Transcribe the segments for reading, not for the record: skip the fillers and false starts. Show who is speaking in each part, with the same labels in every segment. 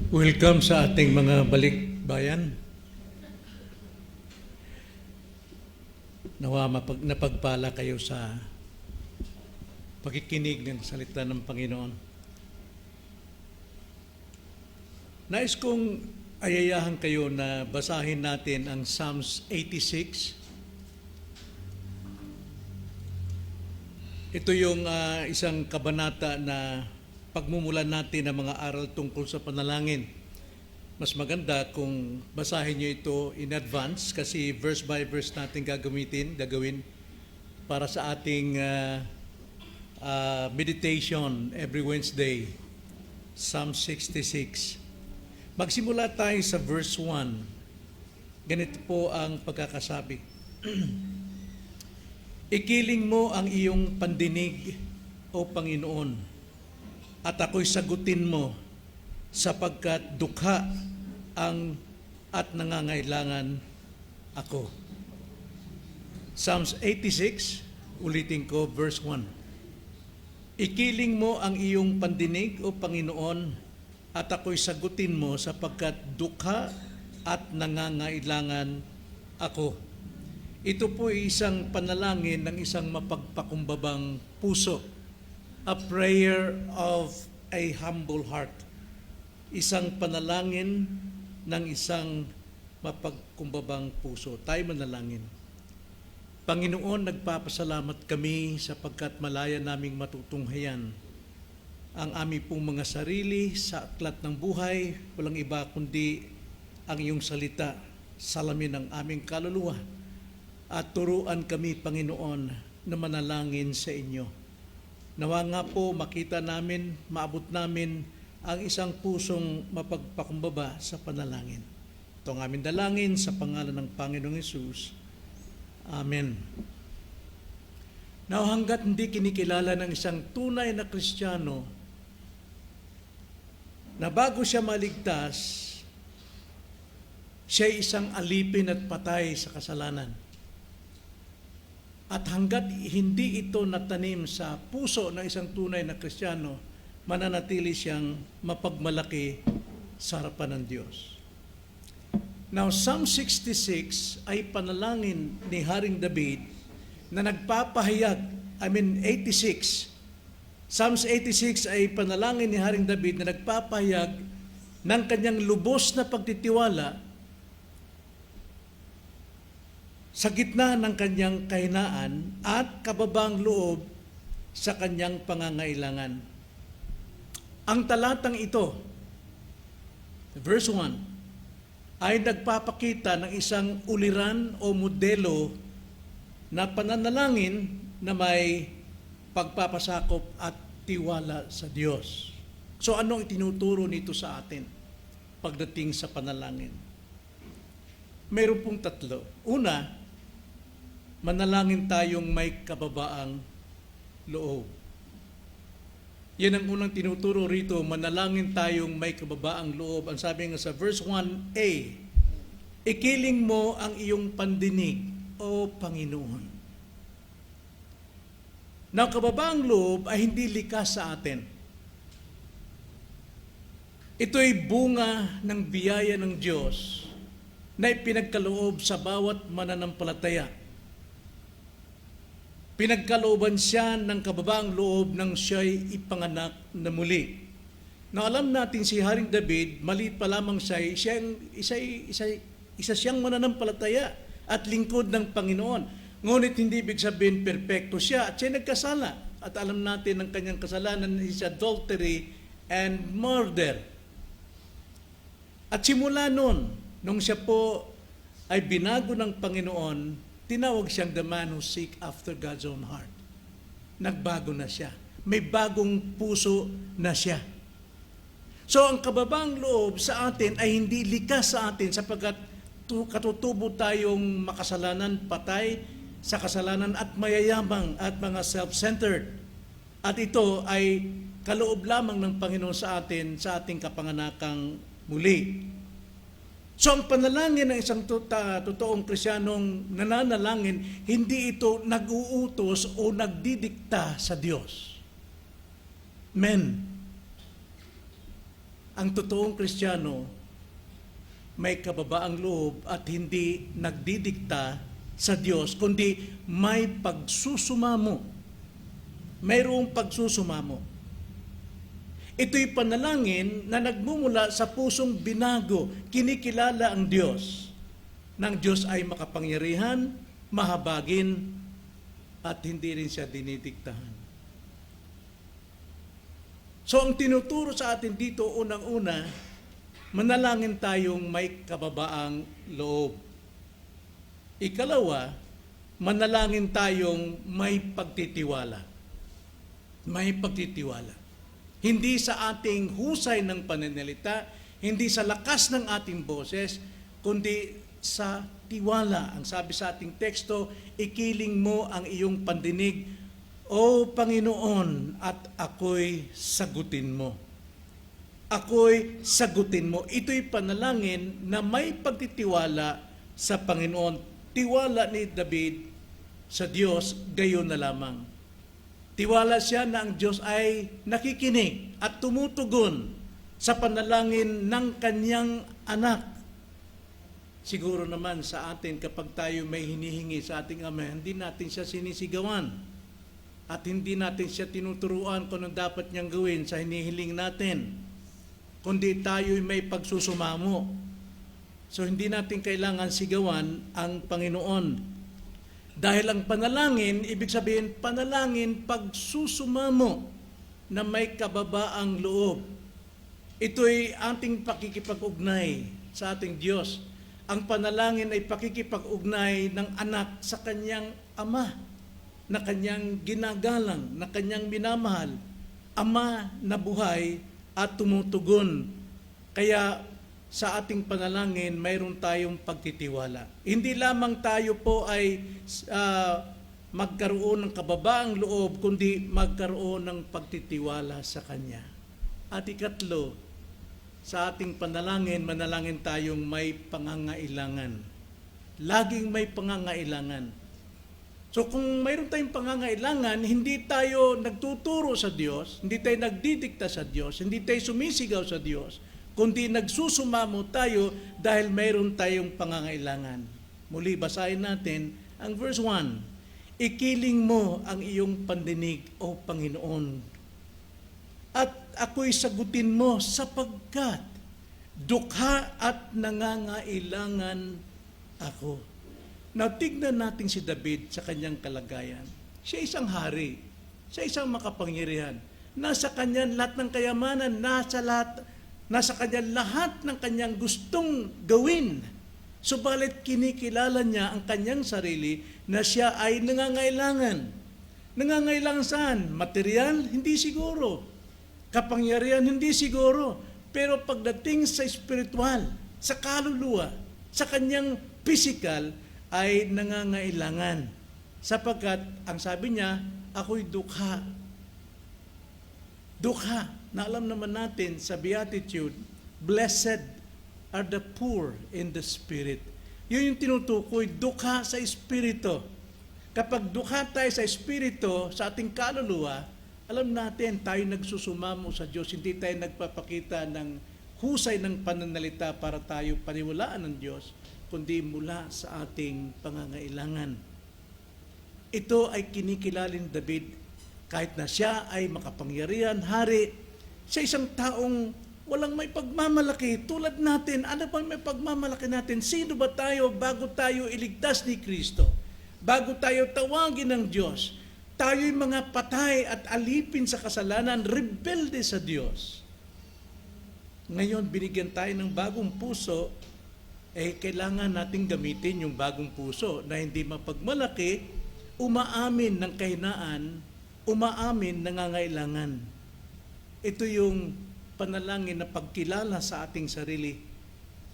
Speaker 1: Welcome sa ating mga balikbayan. Nawa napagpala kayo sa pakikinig ng salita ng Panginoon. Nais kong ayayahan kayo na basahin natin ang Psalms 86. Ito yung isang kabanata na pagmumulan natin ng mga aral tungkol sa panalangin. Mas maganda kung basahin nyo ito in advance kasi verse by verse natin gagawin para sa ating meditation every Wednesday. Psalm 66. Magsimula tayo sa verse 1. Ganito po ang pagkakasabi. Ikiling mo ang iyong pandinig, O Panginoon, at ako'y sagutin mo sapagkat dukha ang at nangangailangan ako. Psalms 86, ulitin ko, verse 1. Ikiling mo ang iyong pandinig, O Panginoon, at ako'y sagutin mo sapagkat dukha at nangangailangan ako. Ito po ay isang panalangin ng isang mapagpakumbabang puso. A prayer of a humble heart. Isang panalangin ng isang mapagkumbabang puso. Tayo manalangin. Panginoon, nagpapasalamat kami sapagkat malaya naming matutunghayan ang aming pong mga sarili sa aklat ng buhay. Walang iba kundi ang iyong salita, salamin ng aming kaluluwa. At turuan kami, Panginoon, na manalangin sa inyo. Nawa nga po makita namin, maabot namin ang isang pusong mapagpakumbaba sa panalangin. Ito ang aming dalangin sa pangalan ng Panginoong Hesus. Amen. Now, hanggat hindi kinikilala ng isang tunay na Kristiyano na bago siya maligtas, siya ay isang alipin at patay sa kasalanan. At hanggat hindi ito natanim sa puso ng isang tunay na Kristiyano, mananatili siyang mapagmalaki sa harapan ng Diyos. Now, Psalm 66 ay panalangin ni Haring David na nagpapahayag, 86. Psalms 86 ay panalangin ni Haring David na nagpapahayag ng kanyang lubos na pagtitiwala sa gitna ng kanyang kahinaan at kababang loob sa kanyang pangangailangan. Ang talatang ito, verse 1, ay nagpapakita ng isang uliran o modelo na pananalangin na may pagpapasakop at tiwala sa Diyos. So anong itinuturo nito sa atin pagdating sa panalangin? Mayroon pong tatlo. Una, manalangin tayong may kababaang loob. Yan ang unang tinuturo rito, manalangin tayong may kababaang loob. Ang sabi nga sa verse 1a, ikiling mo ang iyong pandinig, O Panginoon. Na kababaang loob ay hindi likas sa atin. Ito'y bunga ng biyaya ng Diyos na ipinagkaloob sa bawat mananampalataya. Pinagkalooban siya ng kababaang loob nang siya'y ipanganak na muli. Na alam natin si Haring David, maliit pa lamang siya, isa siyang mananampalataya at lingkod ng Panginoon. Ngunit hindi ibig sabihin perpekto siya at siya nagkasala. At alam natin ang kanyang kasalanan is adultery and murder. At simula noon, nung siya po ay binago ng Panginoon, tinawag siyang the man who seek after God's own heart. Nagbago na siya. May bagong puso na siya. So ang kababang loob sa atin ay hindi likas sa atin sapagkat katutubo tayong makasalanan, patay sa kasalanan at mayayamang at mga self-centered. At ito ay kaloob lamang ng Panginoon sa atin sa ating kapanganakang muli. So ang panalangin ng isang totoong Kristiyanong nananalangin, hindi ito nag-uutos o nagdidikta sa Diyos. Men, ang totoong Kristiyano may kababaang loob at hindi nagdidikta sa Diyos, kundi may pagsusumamo. Mayroong pagsusumamo. Ito'y panalangin na nagmumula sa pusong binago. Kinikilala ang Diyos. Nang Diyos ay makapangyarihan, mahabagin, at hindi rin siya dinidiktahan. So ang tinuturo sa atin dito, unang-una, manalangin tayong may kababaang loob. Ikalawa, manalangin tayong may pagtitiwala. May pagtitiwala. Hindi sa ating husay ng pananalita, hindi sa lakas ng ating boses, kundi sa tiwala. Ang sabi sa ating teksto, ikiling mo ang iyong pandinig, O Panginoon, at ako'y sagutin mo. Ako'y sagutin mo. Ito'y panalangin na may pagtitiwala sa Panginoon. Tiwala ni David sa Diyos, gayon na lamang. Tiwala siya na ang Diyos ay nakikinig at tumutugon sa panalangin ng kanyang anak. Siguro naman sa atin kapag tayo may hinihingi sa ating Ama, hindi natin siya sinisigawan at hindi natin siya tinuturuan kung ano dapat niyang gawin sa hinihiling natin, kundi tayo'y may pagsusumamo. So hindi natin kailangan sigawan ang Panginoon. Dahil ang panalangin, ibig sabihin, panalangin pagsusumamo na may kababaang loob. Ito'y ating pakikipag-ugnay sa ating Diyos. Ang panalangin ay pakikipag-ugnay ng anak sa kanyang ama, na kanyang ginagalang, na kanyang minamahal. Ama na buhay at tumutugon. Kaya sa ating panalangin, mayroon tayong pagtitiwala. Hindi lamang tayo po ay magkaroon ng kababaang loob, kundi magkaroon ng pagtitiwala sa Kanya. At ikatlo, sa ating panalangin, manalangin tayong may pangangailangan. Laging may pangangailangan. So kung mayroon tayong pangangailangan, hindi tayo nagtuturo sa Diyos, hindi tayo nagdidikta sa Diyos, hindi tayo sumisigaw sa Diyos, kundi nagsusumamo tayo dahil mayroon tayong pangangailangan. Muli, basahin natin ang verse 1. Ikiling mo ang iyong pandinig, O Panginoon, at ako'y sagutin mo sapagkat dukha at nangangailangan ako. Now, tignan natin si David sa kanyang kalagayan. Siya isang hari, siya isang makapangyarihan. Nasa kanya lahat ng kayamanan, nasa kanya lahat ng kanyang gustong gawin. Subalit kinikilala niya ang kanyang sarili na siya ay nangangailangan. Nangangailangan saan? Material? Hindi siguro. Kapangyarihan? Hindi siguro. Pero pagdating sa spiritual, sa kaluluwa, sa kanyang physical, ay nangangailangan. Sapagkat, ang sabi niya, ako'y dukha. Dukha. Na alam naman natin sa Beatitude, blessed are the poor in the spirit. Yun yung tinutukoy, dukha sa espiritu. Kapag dukha tayo sa espiritu, sa ating kaluluwa, alam natin, tayo nagsusumamo sa Diyos, hindi tayo nagpapakita ng husay ng pananalita para tayo paniwalaan ng Diyos, kundi mula sa ating pangangailangan. Ito ay kinikilalin David, kahit na siya ay makapangyarihan, hari, siya isang taong walang may pagmamalaki tulad natin. Ano bang may pagmamalaki natin? Sino ba tayo bago tayo iligtas ni Kristo? Bago tayo tawagin ng Diyos? Tayo'y mga patay at alipin sa kasalanan, rebelde sa Diyos. Ngayon, binigyan tayo ng bagong puso, kailangan nating gamitin yung bagong puso na hindi mapagmalaki, umaamin ng kahinaan, umaamin ng nangangailangan. Ito yung panalangin na pagkilala sa ating sarili.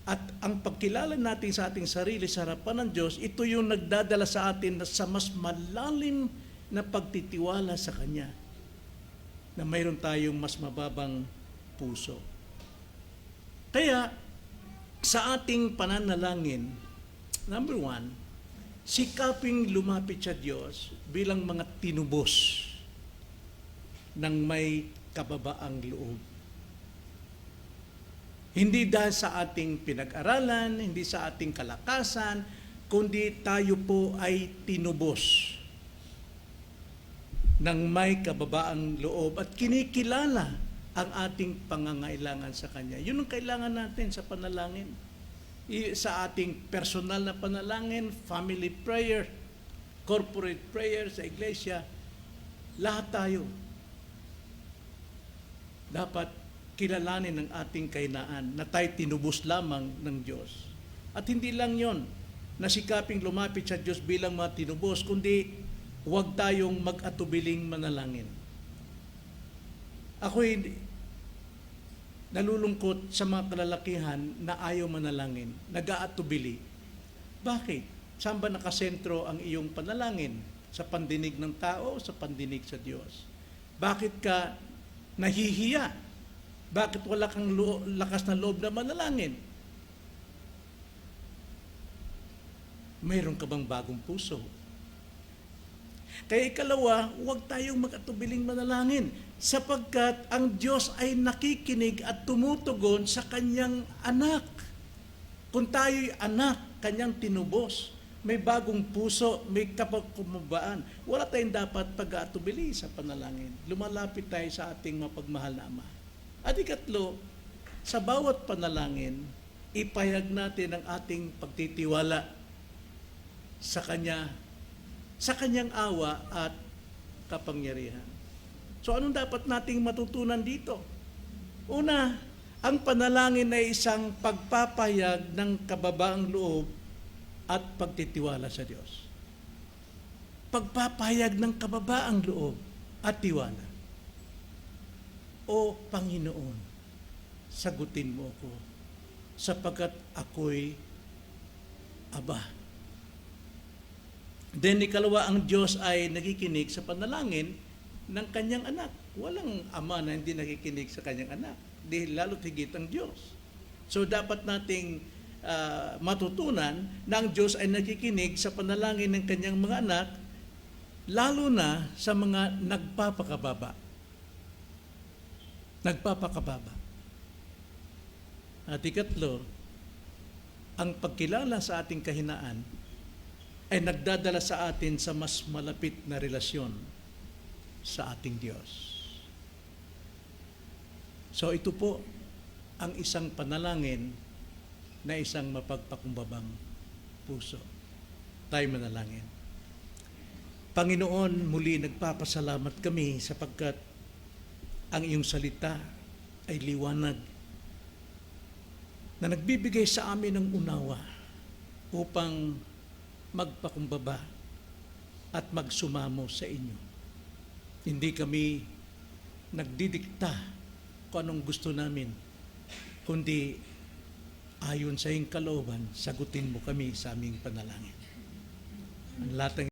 Speaker 1: At ang pagkilala natin sa ating sarili sa harapan ng Diyos, ito yung nagdadala sa atin sa mas malalim na pagtitiwala sa Kanya, na mayroon tayong mas mababang puso. Kaya, sa ating pananalangin, number 1, sikaping lumapit sa Diyos bilang mga tinubos ng may kababaang loob. Hindi dahil sa ating pinag-aralan, hindi sa ating kalakasan, kundi tayo po ay tinubos ng may kababaang loob at kinikilala ang ating pangangailangan sa Kanya. Yun ang kailangan natin sa panalangin. Sa ating personal na panalangin, family prayer, corporate prayer sa iglesia, lahat tayo dapat kilalanin ang ating kahinaan na tayo tinubos lamang ng Diyos. At hindi lang yon nasikaping lumapit sa Diyos bilang mga tinubos, kundi huwag tayong mag-atubiling manalangin. Ako'y nalulungkot sa mga kalalakihan na ayaw manalangin, nag-aatubili. Bakit? Saan ba nakasentro ang iyong panalangin? Sa pandinig ng tao o sa pandinig sa Diyos? Bakit ka nahihiya? Bakit wala kang lakas na loob na manalangin? Mayroon ka bang bagong puso? Kaya ikalawa, huwag tayong mag-atubiling manalangin sapagkat ang Diyos ay nakikinig at tumutugon sa Kanyang anak. Kung tayo'y anak, Kanyang tinubos, may bagong puso, may kapagkumabaan, wala tayong dapat pag-aatubili sa panalangin. Lumalapit tayo sa ating mapagmahal na Ama. At ikatlo, sa bawat panalangin, ipahayag natin ang ating pagtitiwala sa Kanya, sa Kanyang awa at kapangyarihan. So anong dapat nating matutunan dito? Una, ang panalangin ay isang pagpapahayag ng kababaang loob at pagtitiwala sa Diyos. Pagpapahayag ng kababaang loob at tiwala. O Panginoon, sagutin mo ako sapagkat ako'y Aba. Then ikalawa, ang Diyos ay nakikinig sa panalangin ng Kanyang anak. Walang ama na hindi nakikinig sa Kanyang anak. Dahil lalo't higit ang Diyos. So dapat nating matutunan na ang Diyos ay nakikinig sa panalangin ng Kanyang mga anak, lalo na sa mga nagpapakababa. Nagpapakababa. At ikatlo, ang pagkilala sa ating kahinaan ay nagdadala sa atin sa mas malapit na relasyon sa ating Diyos. So ito po ang isang panalangin na isang mapagpakumbabang puso. Tayo manalangin. Panginoon, muli nagpapasalamat kami sapagkat ang iyong salita ay liwanag na nagbibigay sa amin ng unawa upang magpakumbaba at magsumamo sa inyo. Hindi kami nagdidikta kung anong gusto namin, kundi ayon sa iyong kalooban, sagutin mo kami sa aming panalangin. Ang lahat ng